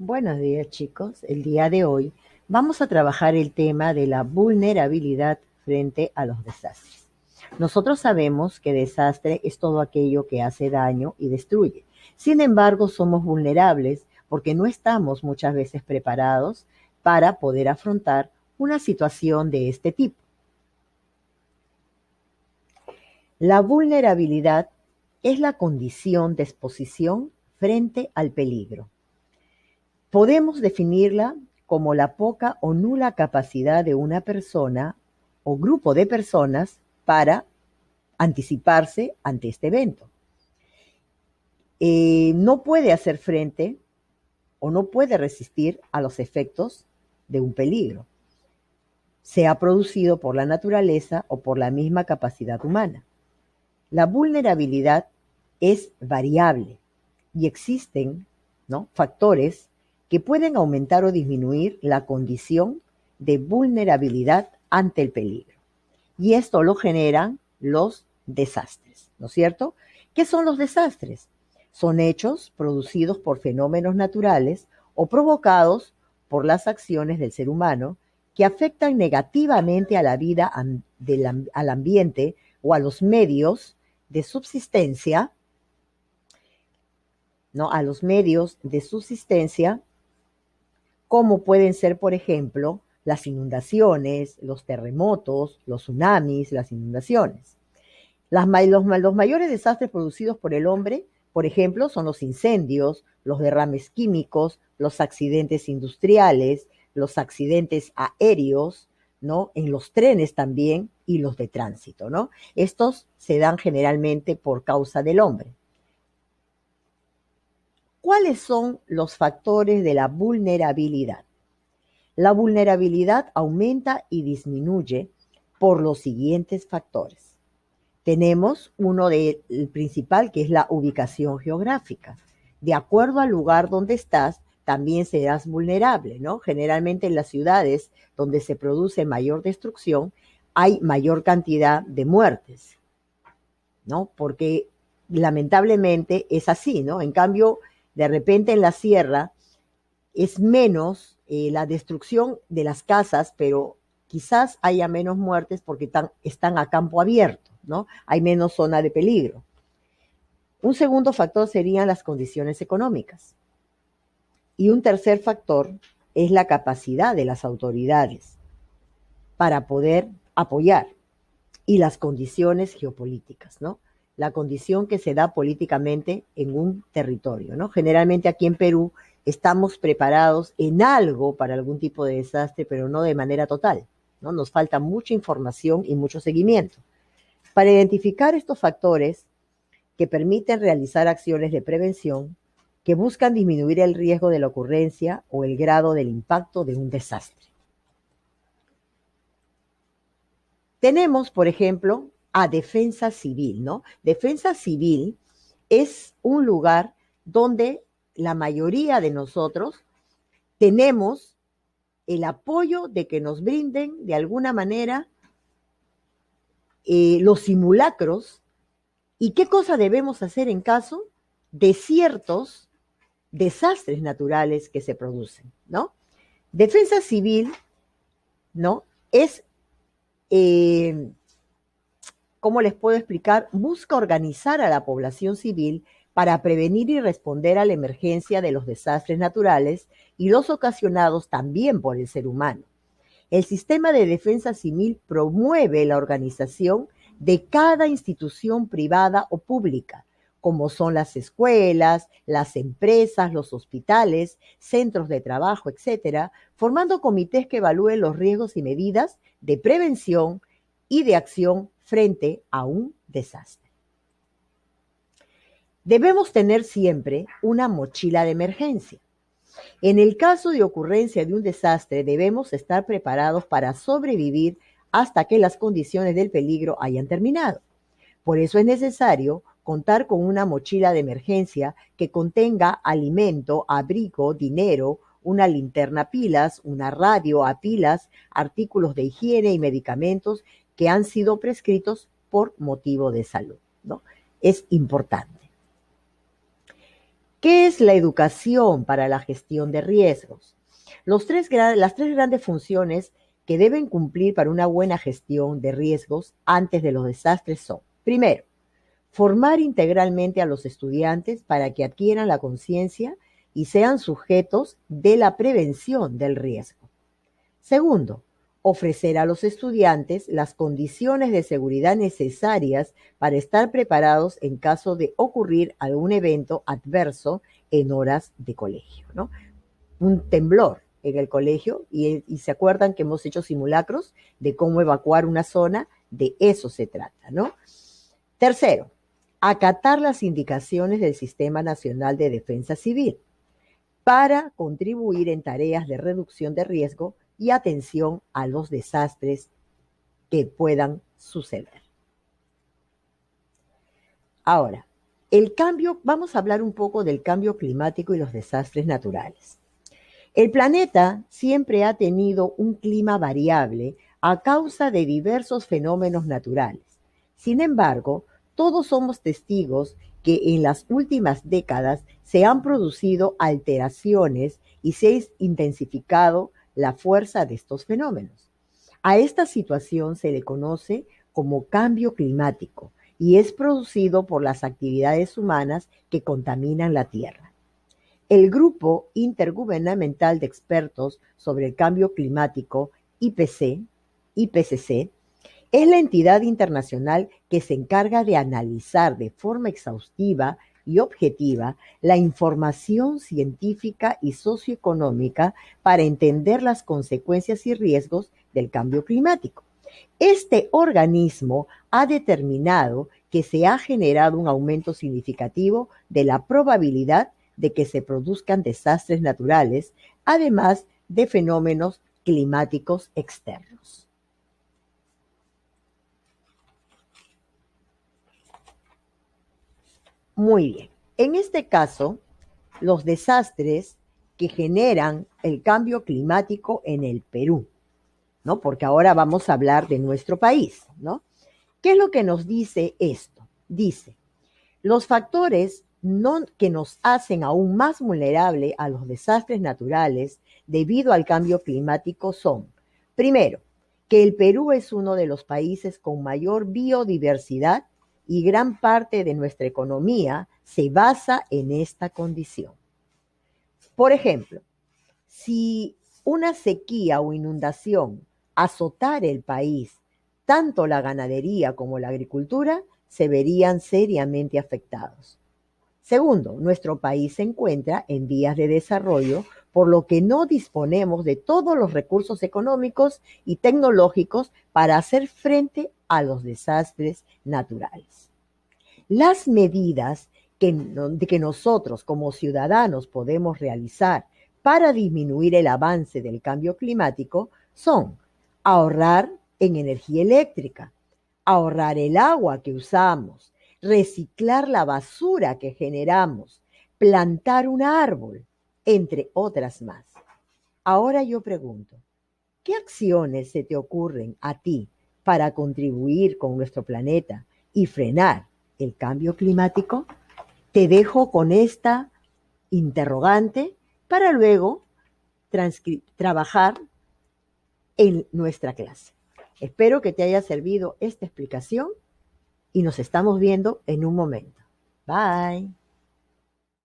Buenos días, chicos. El día de hoy vamos a trabajar el tema de la vulnerabilidad frente a los desastres. Nosotros sabemos que desastre es todo aquello que hace daño y destruye. Sin embargo, somos vulnerables porque no estamos muchas veces preparados para poder afrontar una situación de este tipo. La vulnerabilidad es la condición de exposición frente al peligro. Podemos definirla como la poca o nula capacidad de una persona o grupo de personas para anticiparse ante este evento. No puede hacer frente o no puede resistir a los efectos de un peligro, sea producido por la naturaleza o por la misma capacidad humana. La vulnerabilidad es variable y existen, ¿no?, factores que pueden aumentar o disminuir la condición de vulnerabilidad ante el peligro. Y esto lo generan los desastres, ¿no es cierto? ¿Qué son los desastres? Son hechos producidos por fenómenos naturales o provocados por las acciones del ser humano que afectan negativamente a la vida, al ambiente o a los medios de subsistencia, ¿no? A los medios de subsistencia, como pueden ser, por ejemplo, las inundaciones, los terremotos, los tsunamis, las inundaciones. Los mayores desastres producidos por el hombre, por ejemplo, son los incendios, los derrames químicos, los accidentes industriales, los accidentes aéreos, ¿no?, en los trenes también, y los de tránsito, ¿no? Estos se dan generalmente por causa del hombre. ¿Cuáles son los factores de la vulnerabilidad? La vulnerabilidad aumenta y disminuye por los siguientes factores. Tenemos el principal, que es la ubicación geográfica. De acuerdo al lugar donde estás, también serás vulnerable, ¿no? Generalmente en las ciudades donde se produce mayor destrucción, hay mayor cantidad de muertes, ¿no? Porque lamentablemente es así, ¿no? En cambio, de repente en la sierra es menos la destrucción de las casas, pero quizás haya menos muertes porque están a campo abierto, ¿no? Hay menos zona de peligro. Un segundo factor serían las condiciones económicas. Y un tercer factor es la capacidad de las autoridades para poder apoyar, y las condiciones geopolíticas, ¿no? La condición que se da políticamente en un territorio, ¿no? Generalmente aquí en Perú estamos preparados en algo para algún tipo de desastre, pero no de manera total, ¿no? Nos falta mucha información y mucho seguimiento. Para identificar estos factores que permiten realizar acciones de prevención que buscan disminuir el riesgo de la ocurrencia o el grado del impacto de un desastre. Tenemos, por ejemplo, a defensa civil, ¿no? Defensa civil es un lugar donde la mayoría de nosotros tenemos el apoyo de que nos brinden de alguna manera los simulacros y qué cosa debemos hacer en caso de ciertos desastres naturales que se producen, ¿no? Defensa civil, ¿no?, es ¿cómo les puedo explicar? Busca organizar a la población civil para prevenir y responder a la emergencia de los desastres naturales y los ocasionados también por el ser humano. El sistema de defensa civil promueve la organización de cada institución privada o pública, como son las escuelas, las empresas, los hospitales, centros de trabajo, etcétera, formando comités que evalúen los riesgos y medidas de prevención y de acción frente a un desastre. Debemos tener siempre una mochila de emergencia. En el caso de ocurrencia de un desastre, debemos estar preparados para sobrevivir hasta que las condiciones del peligro hayan terminado. Por eso es necesario contar con una mochila de emergencia que contenga alimento, abrigo, dinero, una linterna pilas, una radio a pilas, artículos de higiene y medicamentos que han sido prescritos por motivo de salud, ¿no? Es importante. ¿Qué es la educación para la gestión de riesgos? Las tres grandes funciones que deben cumplir para una buena gestión de riesgos antes de los desastres son, primero, formar integralmente a los estudiantes para que adquieran la conciencia y sean sujetos de la prevención del riesgo. Segundo, ofrecer a los estudiantes las condiciones de seguridad necesarias para estar preparados en caso de ocurrir algún evento adverso en horas de colegio, ¿no? Un temblor en el colegio y se acuerdan que hemos hecho simulacros de cómo evacuar una zona, de eso se trata, ¿no? Tercero, acatar las indicaciones del Sistema Nacional de Defensa Civil para contribuir en tareas de reducción de riesgo y atención a los desastres que puedan suceder. Ahora, vamos a hablar un poco del cambio climático y los desastres naturales. El planeta siempre ha tenido un clima variable a causa de diversos fenómenos naturales. Sin embargo, todos somos testigos que en las últimas décadas se han producido alteraciones y se ha intensificado la fuerza de estos fenómenos. A esta situación se le conoce como cambio climático y es producido por las actividades humanas que contaminan la Tierra. El Grupo Intergubernamental de Expertos sobre el Cambio Climático, IPCC, es la entidad internacional que se encarga de analizar de forma exhaustiva y objetiva la información científica y socioeconómica para entender las consecuencias y riesgos del cambio climático. Este organismo ha determinado que se ha generado un aumento significativo de la probabilidad de que se produzcan desastres naturales, además de fenómenos climáticos externos. Muy bien. En este caso, los desastres que generan el cambio climático en el Perú, ¿no? Porque ahora vamos a hablar de nuestro país, ¿no? ¿Qué es lo que nos dice esto? Dice, los factores que nos hacen aún más vulnerable a los desastres naturales debido al cambio climático son, primero, que el Perú es uno de los países con mayor biodiversidad y gran parte de nuestra economía se basa en esta condición. Por ejemplo, si una sequía o inundación azotara el país, tanto la ganadería como la agricultura se verían seriamente afectados. Segundo, nuestro país se encuentra en vías de desarrollo, por lo que no disponemos de todos los recursos económicos y tecnológicos para hacer frente a los desastres naturales. Las medidas que nosotros como ciudadanos podemos realizar para disminuir el avance del cambio climático son ahorrar en energía eléctrica, ahorrar el agua que usamos, reciclar la basura que generamos, plantar un árbol, entre otras más. Ahora yo pregunto, ¿qué acciones se te ocurren a ti para contribuir con nuestro planeta y frenar el cambio climático? Te dejo con esta interrogante para luego trabajar en nuestra clase. Espero que te haya servido esta explicación y nos estamos viendo en un momento. Bye.